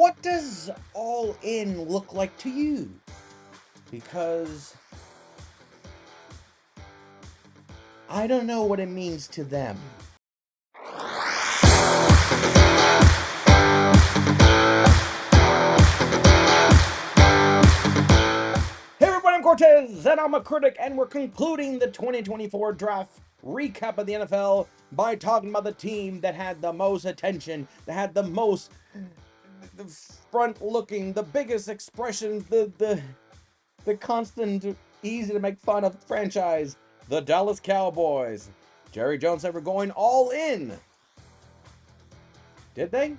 what does all in look like to you? Because I don't know what it means to them. Hey everybody, I'm Cortez, and I'm a critic, and we're concluding the 2024 draft recap of the NFL by talking about the team that had the most attention, that had the most the front-looking, the biggest expressions, the constant, easy to make fun of franchise, the Dallas Cowboys. Jerry Jones said we're going all in. Did they?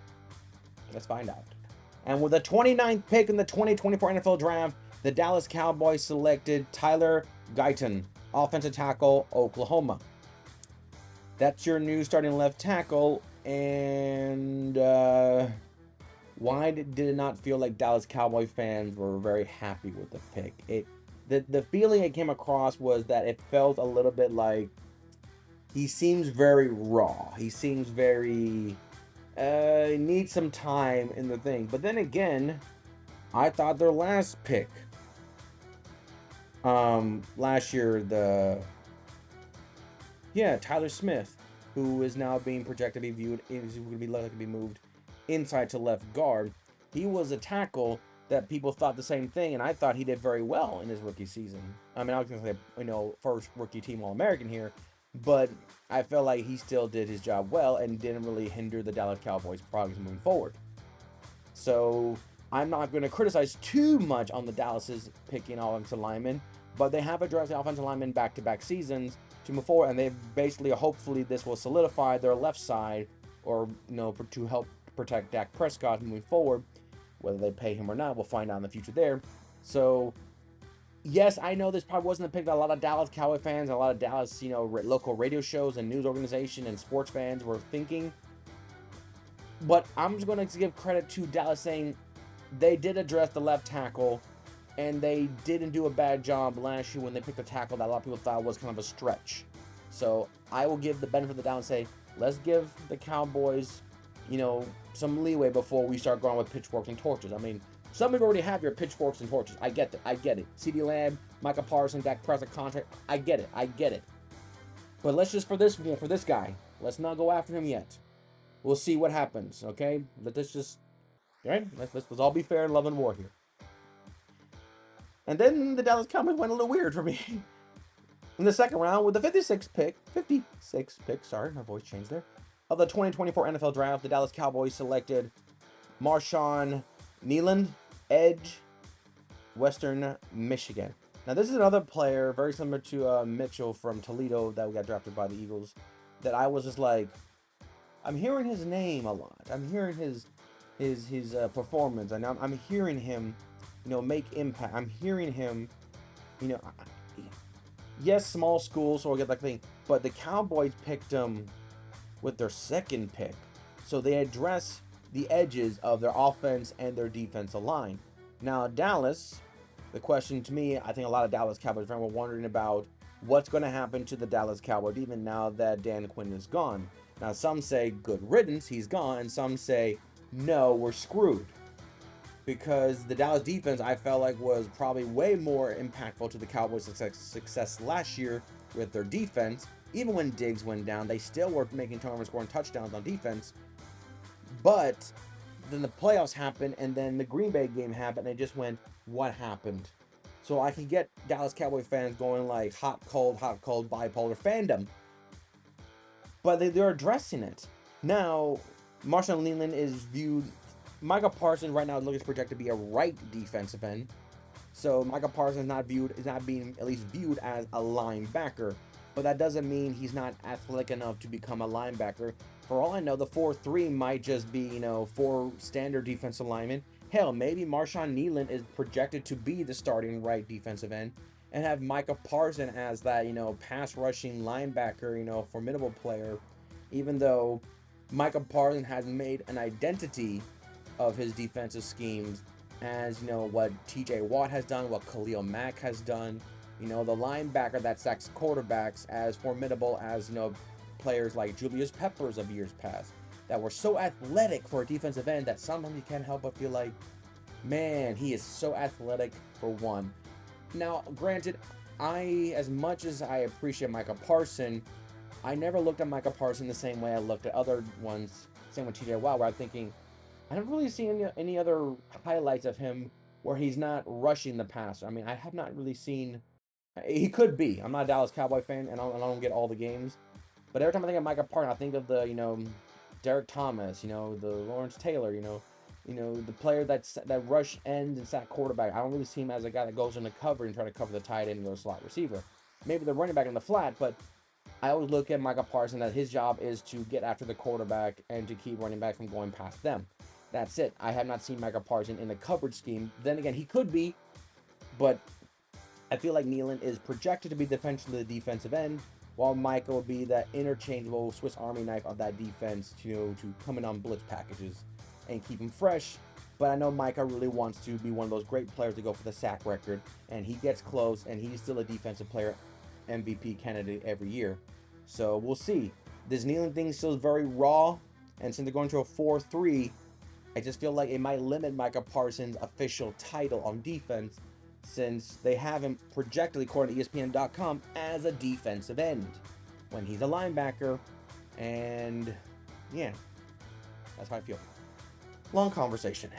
Let's find out. And with the 29th pick in the 2024 NFL Draft, the Dallas Cowboys selected Tyler Guyton, offensive tackle, Oklahoma. That's your new starting left tackle. And why did it not feel like Dallas Cowboy fans were very happy with the pick? The feeling it came across was that it felt a little bit like he seems very raw. He seems very needs some time in the thing. But then again, I thought their last pick last year, Tyler Smith, who is now being projected to be viewed, is going to be likely to be moved inside to left guard. He was a tackle that people thought the same thing, and I thought he did very well in his rookie season. I mean, I was going to say, first rookie team All-American here, but I felt like he still did his job well and didn't really hinder the Dallas Cowboys' progress moving forward. So I'm not going to criticize too much on the Dallas's picking offensive linemen, but they have addressed the offensive linemen back-to-back seasons to move forward, and they basically, hopefully, this will solidify their left side, or to help protect Dak Prescott moving forward. Whether they pay him or not, we'll find out in the future there. So, yes, I know this probably wasn't the pick that a lot of Dallas Cowboy fans and a lot of Dallas, local radio shows and news organization and sports fans were thinking. But I'm just going to give credit to Dallas saying they did address the left tackle, and they didn't do a bad job last year when they picked a tackle that a lot of people thought was kind of a stretch. So I will give the benefit of the doubt and say, let's give the Cowboys, some leeway before we start going with pitchforks and torches. I mean, some of you already have your pitchforks and torches. I get it. CeeDee Lamb, Micah Parsons, Dak Prescott contract. I get it. But let's just, for this guy, let's not go after him yet. We'll see what happens, okay? Let's all be fair and love and war here. And then the Dallas Cowboys went a little weird for me. In the second round, with the 56th pick, sorry, my voice changed there, of the 2024 NFL Draft, the Dallas Cowboys selected Marshawn Kneeland, edge, Western Michigan. Now, this is another player very similar to Mitchell from Toledo that got drafted by the Eagles, that I was just like, I'm hearing his name a lot. I'm hearing his performance, and I'm hearing him, make impact. I'm hearing him, yes, small school, so I'll get that thing. But the Cowboys picked him with their second pick, so they address the edges of their offense and their defensive line. Now, Dallas, the question to me, I think a lot of Dallas Cowboys fans were wondering about what's going to happen to the Dallas Cowboys even now that Dan Quinn is gone. Now, some say good riddance, he's gone, and some say no, we're screwed. Because the Dallas defense, I felt like, was probably way more impactful to the Cowboys' success last year with their defense. Even when Diggs went down, they still were making turnovers, scoring touchdowns on defense. But then the playoffs happened, and then the Green Bay game happened, and they just went, what happened? So I can get Dallas Cowboy fans going like hot, cold, bipolar fandom. But they're addressing it. Now, Marshawn Leland is viewed... Micah Parsons right now looks projected to be a right defensive end. So Micah Parsons is not being at least viewed as a linebacker. But that doesn't mean he's not athletic enough to become a linebacker. For all I know, the 4-3 might just be, 4 standard defensive linemen. Hell, maybe Marshawn Kneeland is projected to be the starting right defensive end, and have Micah Parsons as that, pass rushing linebacker, formidable player. Even though Micah Parsons has made an identity of his defensive schemes as, what TJ Watt has done, what Khalil Mack has done, the linebacker that sacks quarterbacks, as formidable as, players like Julius Peppers of years past. that were so athletic for a defensive end that sometimes you can't help but feel like, man, he is so athletic for one. Now, granted, as much as I appreciate Micah Parsons, I never looked at Micah Parsons the same way I looked at other ones. Same with TJ Watt, where I'm thinking, I haven't really seen any other highlights of him where he's not rushing the passer. I mean, I have not really seen. He could be. I'm not a Dallas Cowboy fan, and I don't get all the games. But every time I think of Micah Parsons, I think of the Derek Thomas, the Lawrence Taylor, the player that rush ends and sack quarterback. I don't really see him as a guy that goes into cover and try to cover the tight end or slot receiver. Maybe the running back in the flat, but I always look at Micah Parsons that his job is to get after the quarterback and to keep running back from going past them. That's it. I have not seen Micah Parsons in the coverage scheme. Then again, he could be, but I feel like Nealon is projected to be defensively the defensive end, while Micah will be that interchangeable Swiss Army knife of that defense to come in on blitz packages and keep him fresh. But I know Micah really wants to be one of those great players to go for the sack record, and he gets close, and he's still a defensive player MVP candidate every year. So we'll see. This Nealon thing still is very raw, and since they're going to a 4-3, I just feel like it might limit Micah Parsons' official title on defense, since they have him projected, according to ESPN.com, as a defensive end when he's a linebacker. And yeah, that's how I feel. Long conversation.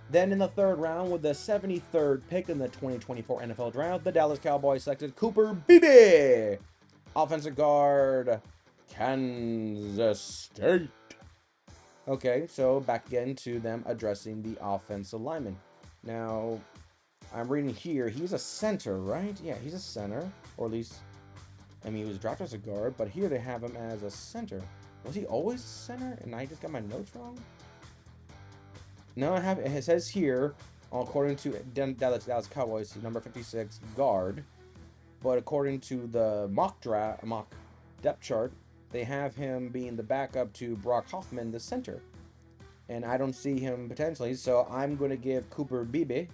Then in the third round, with the 73rd pick in the 2024 NFL Draft, the Dallas Cowboys selected Cooper Beebe, offensive guard, Kansas State. Okay, so back again to them addressing the offensive lineman. Now, I'm reading here, he's a center, right? Yeah, he's a center, or at least, I mean, he was drafted as a guard, but here they have him as a center. Was he always a center? And I just got my notes wrong? No, it says here, according to Dallas Cowboys, number 56, guard. But according to the mock depth chart, they have him being the backup to Brock Hoffman, the center. And I don't see him potentially, so I'm going to give Cooper Beebe,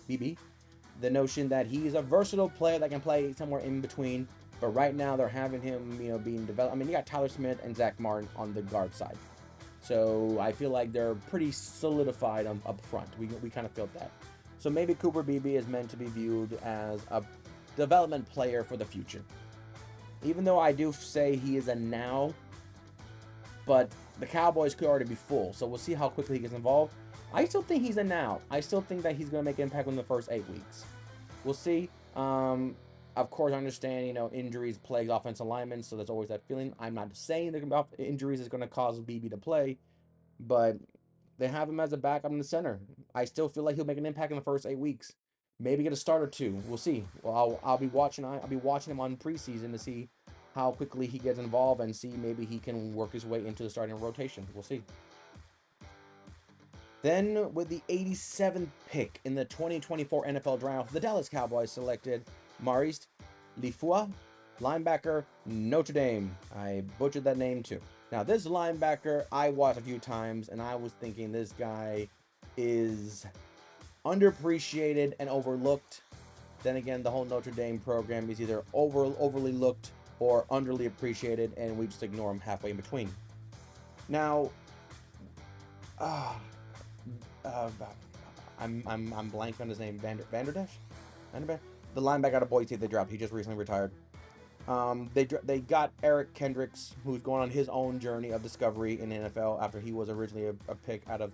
the notion that he's a versatile player that can play somewhere in between. But right now they're having him, being developed. I mean, you got Tyler Smith and Zach Martin on the guard side. So I feel like they're pretty solidified up front. We kind of felt that. So maybe Cooper Beebe is meant to be viewed as a development player for the future. Even though I do say he is a now, but the Cowboys could already be full. So we'll see how quickly he gets involved. I still think he's a now. I still think that he's going to make impact in the first 8 weeks. We'll see. Of course, I understand, injuries plague offensive linemen, so there's always that feeling. I'm not saying that injuries is going to cause BB to play, but they have him as a backup in the center. I still feel like he'll make an impact in the first 8 weeks. Maybe get a start or two. We'll see. Well, I'll be watching him on preseason to see how quickly he gets involved and see maybe he can work his way into the starting rotation. We'll see. Then, with the 87th pick in the 2024 NFL Draft, the Dallas Cowboys selected Maurice Lifua, linebacker, Notre Dame. I butchered that name too. Now, this linebacker I watched a few times, and I was thinking this guy is underappreciated and overlooked. Then again, the whole Notre Dame program is either overly looked or underly appreciated, and we just ignore him halfway in between. Now, I'm blank on his name. Vanderdesh? The linebacker out of Boise State they dropped. He just recently retired. They got Eric Kendricks, who's going on his own journey of discovery in the NFL after he was originally a pick out of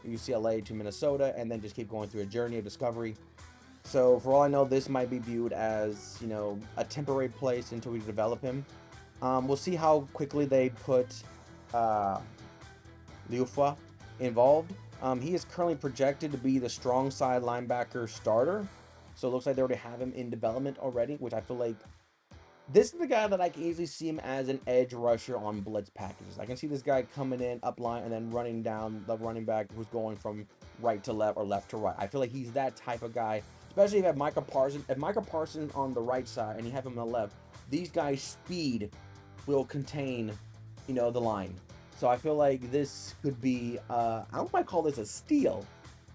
UCLA to Minnesota, and then just keep going through a journey of discovery. So for all I know, this might be viewed as a temporary place until we develop him. We'll see how quickly they put Liufwa involved. He is currently projected to be the strong side linebacker starter. So it looks like they already have him in development already, which I feel like this is the guy that I can easily see him as an edge rusher on blitz packages. I can see this guy coming in up line and then running down the running back who's going from right to left or left to right. I feel like he's that type of guy, especially if you have Micah Parsons. If Micah Parsons on the right side and you have him on the left, these guys' speed will contain, the line. So I feel like this could be, I might call this a steal.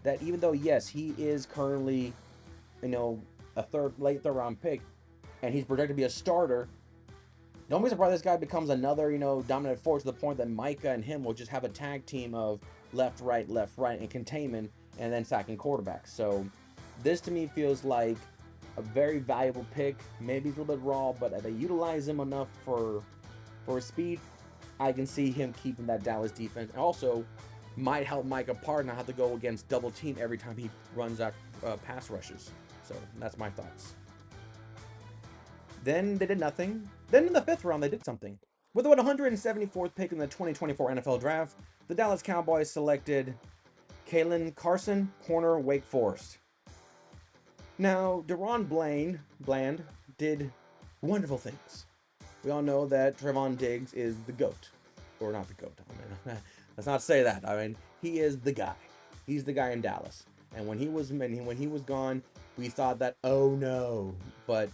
That even though, yes, he is currently, a late third round pick, and he's projected to be a starter, Don't be surprised this guy becomes another, dominant force to the point that Micah and him will just have a tag team of left, right, and containment, and then sacking quarterbacks. So this to me feels like a very valuable pick. Maybe he's a little bit raw, but if they utilize him enough for his speed, I can see him keeping that Dallas defense. And also, might help Micah Park not have to go against double team every time he runs out pass rushes. So that's my thoughts. Then they did nothing. Then in the fifth round, they did something. With the 174th pick in the 2024 NFL Draft, the Dallas Cowboys selected Kalen Carson, corner, Wake Forest. Now, Deron Bland did wonderful things. We all know that Trevon Diggs is the GOAT. Or not the GOAT. I mean, let's not say that. I mean, he is the guy. He's the guy in Dallas. And when he was gone, we thought that, oh no. But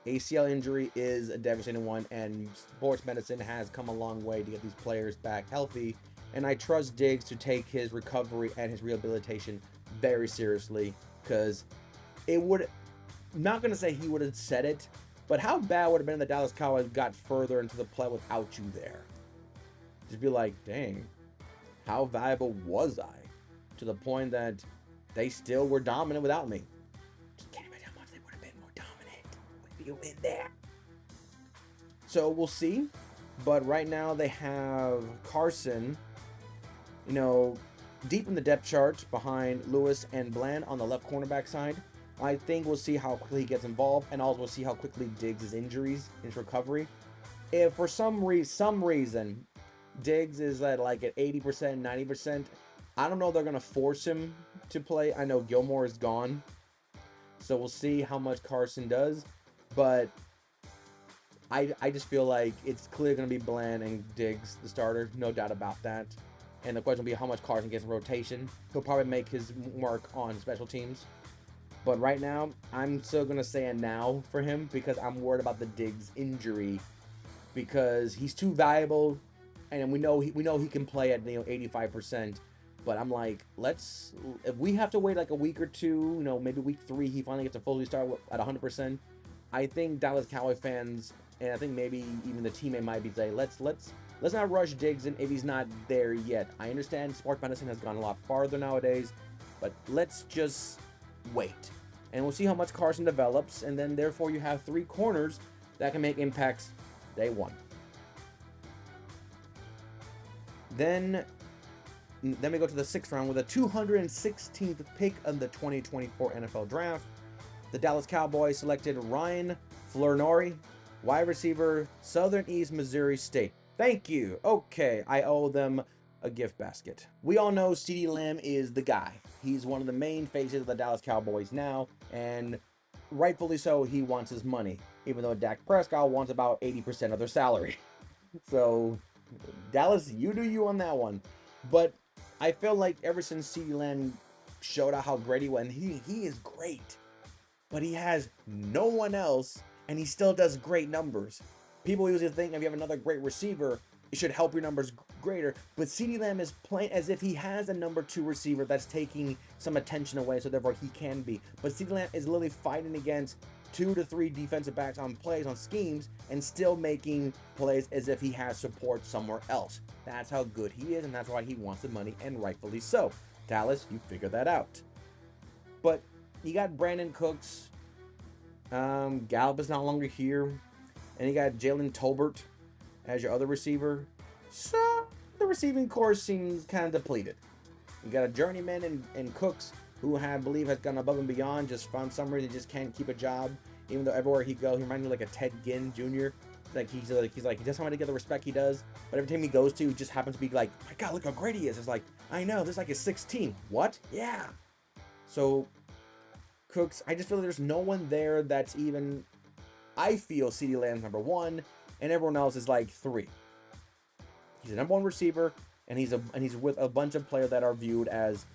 ACL injury is a devastating one, and sports medicine has come a long way to get these players back healthy. And I trust Diggs to take his recovery and his rehabilitation very seriously, because it would, not going to say he would have said it, but how bad would it have been if the Dallas Cowboys got further into the play without you there? Just be like, dang, how valuable was I? To the point that they still were dominant without me. Just can't imagine how much they would have been more dominant with you in there. So we'll see. But right now they have Carson, deep in the depth chart behind Lewis and Bland on the left cornerback side. I think we'll see how quickly he gets involved, and also we'll see how quickly Diggs' injuries, his recovery. If for some reason Diggs is at like at 80%, 90%, I don't know if they're going to force him to play. I know Gilmore is gone, so we'll see how much Carson does. But I just feel like it's clearly going to be Bland and Diggs the starter, no doubt about that. And the question will be how much Carson gets in rotation. He'll probably make his mark on special teams. But right now, I'm still going to say a now for him because I'm worried about the Diggs injury, because he's too valuable, and we know he can play at 85%. But I'm like, if we have to wait like a week or two, maybe week 3, he finally gets a fully start at 100%. I think Dallas Cowboy fans, and I think maybe even the teammate might be saying, let's not rush Diggs in if he's not there yet. I understand sports medicine has gone a lot farther nowadays, but let's just wait. And we'll see how much Carson develops, and then therefore you have 3 corners that can make impacts day 1. Then we go to the 6th round with a 216th pick of the 2024 NFL Draft. The Dallas Cowboys selected Ryan Flournoy, wide receiver, Southern East Missouri State. Thank you. Okay, I owe them a gift basket. We all know CeeDee Lamb is the guy. He's one of the main faces of the Dallas Cowboys now, and rightfully so, he wants his money, even though Dak Prescott wants about 80% of their salary. So, Dallas, you do you on that one. But I feel like ever since CeeDee Lamb showed out how great he was, and he is great, but he has no one else, and he still does great numbers. People usually think if you have another great receiver, it should help your numbers greater, but CeeDee Lamb is playing as if he has a number 2 receiver that's taking some attention away, so therefore he can be. But CeeDee Lamb is literally fighting against 2 to 3 defensive backs on plays, on schemes, and still making plays as if he has support somewhere else. That's how good he is, and that's why he wants the money, and rightfully so. Dallas, you figure that out. But you got Brandon Cooks. Gallup is no longer here. And you got Jalen Tolbert as your other receiver. So the receiving corps seems kind of depleted. You got a journeyman in Cooks, who I believe has gone above and beyond, just found some reason he just can't keep a job. Even though everywhere he goes, he reminds me like a Ted Ginn Jr. He's like he doesn't want to get the respect he does, but every time he goes to, he just happens to be like, my God, look how great he is. It's like, I know, this is like his 16. What? Yeah. So Cooks, I just feel like there's no one there that's even, I feel CeeDee Lamb's number 1, and everyone else is like 3. He's a number 1 receiver, and he's with a bunch of players that are viewed as,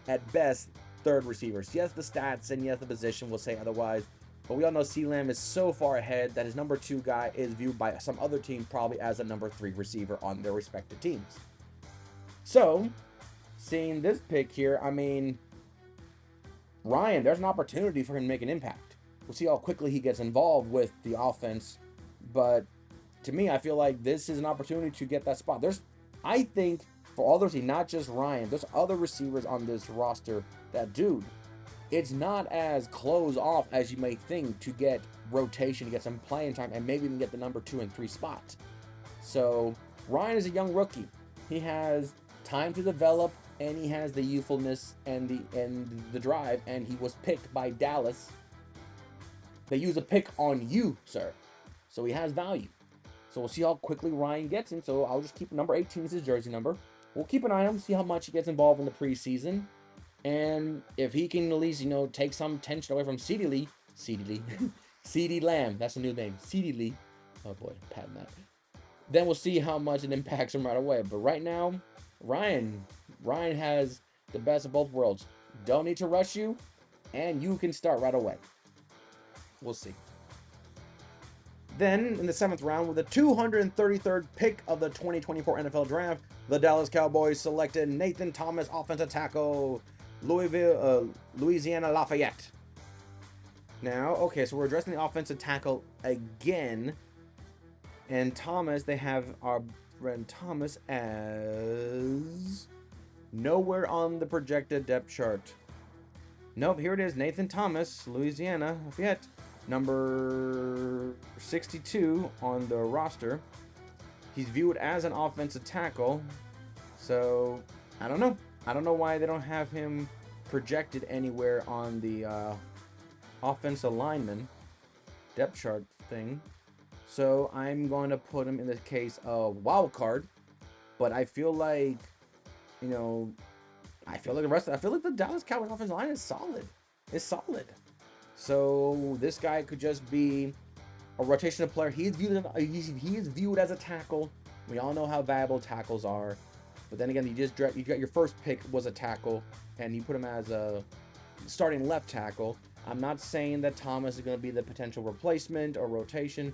at best, 3rd receivers. Yes, the stats and yes, the position will say otherwise, but we all know CeeDee Lamb is so far ahead that his number 2 guy is viewed by some other team probably as a number 3 receiver on their respective teams. So, seeing this pick here, I mean, Ryan, there's an opportunity for him to make an impact. We'll see how quickly he gets involved with the offense, but to me, I feel like this is an opportunity to get that spot. I think, for all the receivers, not just Ryan, there's other receivers on this roster that, dude, it's not as closed off as you may think to get rotation, to get some playing time, and maybe even get the number 2 and 3 spot. So Ryan is a young rookie. He has time to develop, and he has the youthfulness and the drive. And he was picked by Dallas. They use a pick on you, sir. So he has value. So we'll see how quickly Ryan gets him. So I'll just keep number 18 as his jersey number. We'll keep an eye on him, see how much he gets involved in the preseason. And if he can at least, take some tension away from CeeDee Lamb, that's a new name, CeeDee Lee. Oh boy, patting that. Then we'll see how much it impacts him right away. But right now, Ryan has the best of both worlds. Don't need to rush you, and you can start right away. We'll see. Then, in the 7th round, with the 233rd pick of the 2024 NFL Draft, the Dallas Cowboys selected Nathan Thomas, offensive tackle, Louisiana Lafayette. Now, okay, so we're addressing the offensive tackle again. And Thomas, they have our friend Thomas as nowhere on the projected depth chart. Nope, here it is. Nathan Thomas, Louisiana Lafayette, number 62 on the roster. He's viewed as an offensive tackle. So, I don't know. I don't know why they don't have him projected anywhere on the offensive lineman depth chart thing. So I'm going to put him in the case of wild card. But I feel like, I feel like the Dallas Cowboys offensive line is solid. It's solid. So this guy could just be a rotational player. He is viewed as a tackle. We all know how valuable tackles are. But then again, you got your first pick was a tackle, and you put him as a starting left tackle. I'm not saying that Thomas is going to be the potential replacement or rotation.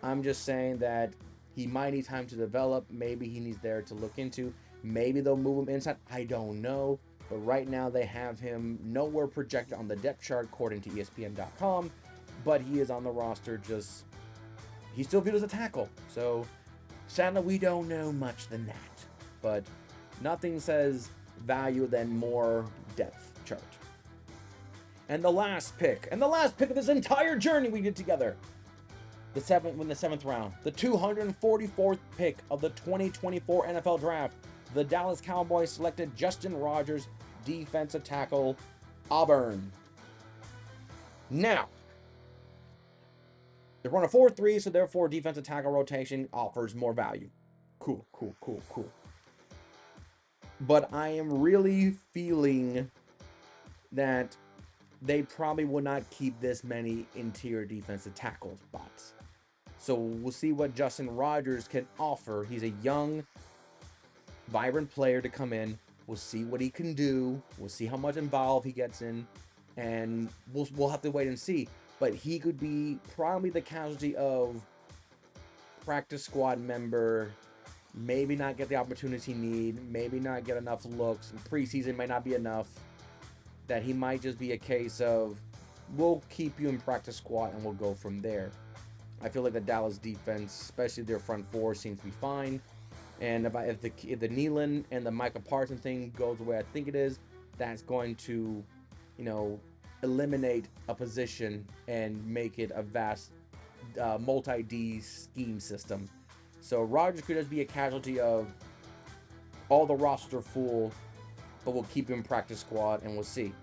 I'm just saying that he might need time to develop. Maybe he needs there to look into. Maybe they'll move him inside. I don't know. But right now they have him nowhere projected on the depth chart according to ESPN.com. But he is on the roster. He's still viewed as a tackle. So sadly, we don't know much than that. But nothing says value than more depth chart. And the last pick of this entire journey we did together. In the 7th round, the 244th pick of the 2024 NFL Draft, the Dallas Cowboys selected Justin Rogers, defensive tackle, Auburn. Now, they're running a 4-3, so therefore defensive tackle rotation offers more value. Cool. But I am really feeling that they probably will not keep this many interior defensive tackle spots. So we'll see what Justin Rogers can offer. He's a young, vibrant player to come in. We'll see what he can do. We'll see how much involved he gets in. And we'll have to wait and see. But he could be probably the casualty of practice squad member. Maybe not get the opportunity he needs. Maybe not get enough looks. Preseason may not be enough. That he might just be a case of, we'll keep you in practice squad and we'll go from there. I feel like the Dallas defense, especially their front four, seems to be fine. And if the Nealon and the Micah Parsons thing goes the way I think it is, that's going to, eliminate a position and make it a vast multi-D scheme system. So Rodgers could just be a casualty of all the roster full, but we'll keep him in practice squad and we'll see.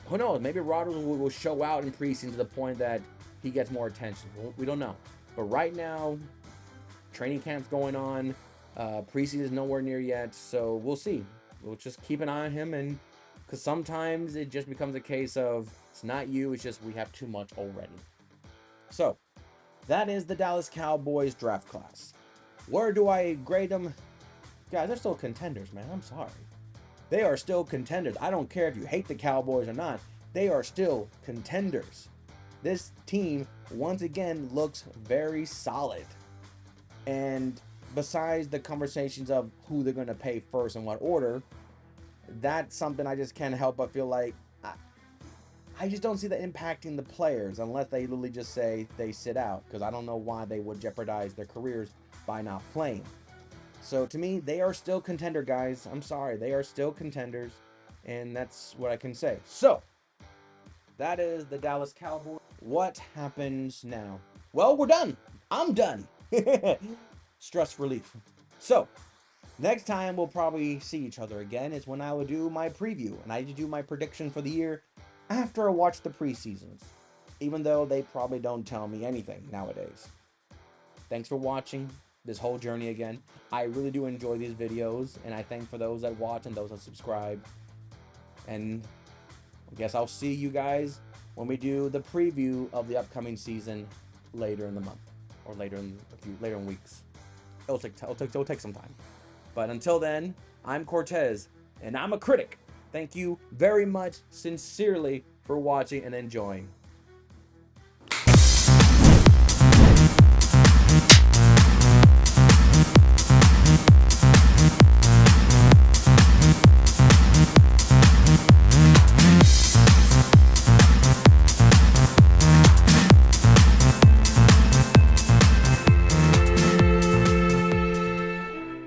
Who knows? Maybe Rodgers will show out in preseason to the point that he gets more attention. We don't know. But right now, training camp's going on. Preseason is nowhere near yet, so we'll see. We'll just keep an eye on him, and because sometimes it just becomes a case of it's not you, it's just we have too much already. So that is the Dallas Cowboys draft class. Where do I grade them? Guys, they're still contenders, man. I'm sorry. They are still contenders. I don't care if you hate the Cowboys or not. They are still contenders. This team, once again, looks very solid. And besides the conversations of who they're going to pay first and what order, that's something I just can't help but feel like I just don't see that impacting the players unless they literally just say they sit out, because I don't know why they would jeopardize their careers by not playing. So to me, they are still contender, guys. I'm sorry, they are still contenders, and that's what I can say. So that is the Dallas Cowboys. What happens now? Well, we're done. I'm done. Stress relief. So next time we'll probably see each other again is when I will do my preview, and I do my prediction for the year after I watch the preseasons, even though they probably don't tell me anything nowadays. Thanks for watching this whole journey again. I really do enjoy these videos, and I thank for those that watch and those that subscribe. And I guess I'll see you guys when we do the preview of the upcoming season later in the month, or later in weeks. It'll take some time. But until then, I'm Cortez, and I'm a critic. Thank you very much, sincerely, for watching and enjoying.